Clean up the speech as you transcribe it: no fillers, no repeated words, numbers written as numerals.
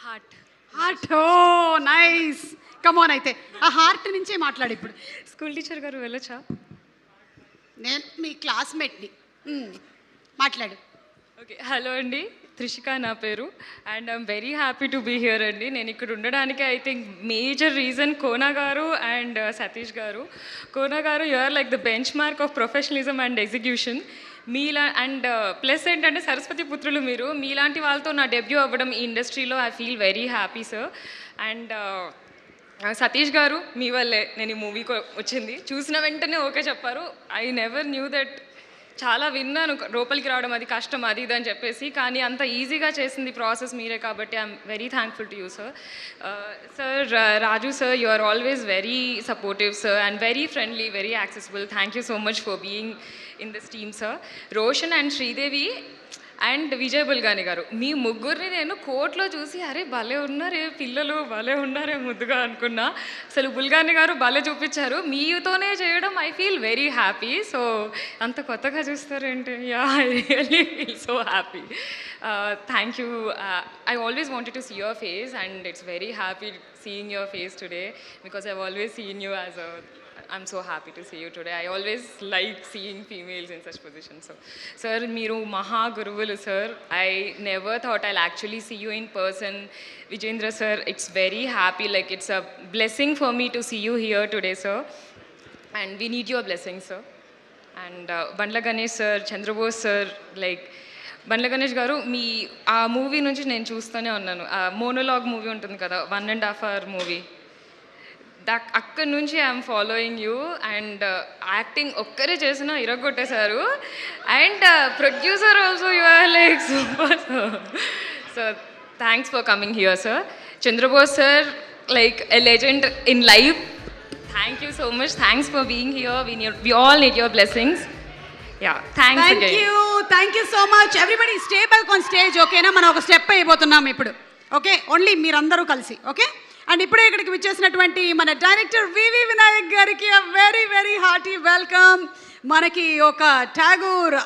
Heart. Heart, ఓ nice. Come on, అయితే ఆ heart నుంచే మాట్లాడు ఇప్పుడు. స్కూల్ టీచర్ గారు వెళ్ళొచ్చా? నేను మీ క్లాస్మేట్ని. మాట్లాడు. ఓకే, హలో అండి, త్రిషిక నా పేరు. And I'm very happy to be here అండి. నేను ఇక్కడ ఉండడానికి I think major reason Kona garu and Satish garu. Kona garu, you are like the benchmark of professionalism and execution. మీలా అండ్ ప్లస్ ఏంటంటే సరస్వతి పుత్రులు మీరు. మీలాంటి వాళ్ళతో నా డెబ్యూ అవ్వడం ఈ ఇండస్ట్రీలో I feel very happy sir. And Satish గారు, మీ వల్లే నేను ఈ మూవీకి వచ్చింది. చూసిన వెంటనే ఓకే చెప్పారు. I never knew that. చాలా విన్నాను లోపలికి రావడం అది కష్టం అది ఇది అని చెప్పేసి, కానీ అంత ఈజీగా చేసింది ప్రాసెస్ మీరే కాబట్టి I'm very thankful to you sir. Sir Raju sir, you are always very supportive sir and very friendly, very accessible. Thank you so much for being in this team sir. Roshan and Sridevi and Vijay Bulgani గారు, మీ ముగ్గురిని నేను కోర్టులో చూసి అరే భలే ఉన్నారే పిల్లలు, భలే ఉన్నారే ముద్దుగా అనుకున్నా. అసలు బుల్గాని గారు భలే చూపించారు. మీతోనే చేయడం I feel very happy. So అంత కొత్తగా చూస్తారేంటి? Yeah, I really feel so happy. Thank you. I always wanted to see your face and it's very happy seeing your face today because I've always seen you as a I'm so happy to see you today. I always like seeing females in such positions. So, sir, మీరు మహా గురువులు sir. I never thought I'll actually see you in person. Vijendra sir, it's very happy. Like it's a blessing for me to see you here today, sir. And we need your blessings, sir. And Bandla Ganesh sir, Chandrabose sir, like Bandla Ganesh గారు, మీ ఆ movie నుంచి నేను చూస్తూనే ఉన్నాను. ఆ monologue movie ఉంటుంది కదా, 1.5 hour movie, అక్కడి నుంచి I'm following you. And acting ఒక్కరే చేసినా ఇరగొట్టేశారు. And producer also you are like super. So thanks for coming here sir. Chandrabose sir, like a legend in life. Thank you so much. Thanks for being here. We all need your blessings. Yeah, thanks again. Thank you so much. Everybody stay back on stage, ఓకేనా? మనం ఒక step అయిపోతున్నాం ఇప్పుడు, okay? Only మీరందరూ కలిసి, okay? And ఇప్పుడే ఇక్కడికి విచ్చేసినటువంటి మన డైరెక్టర్ వివి వినాయక్ గారికి వెరీ వెరీ హార్టీ వెల్కమ్. మనకి ఒక ఠాగూర్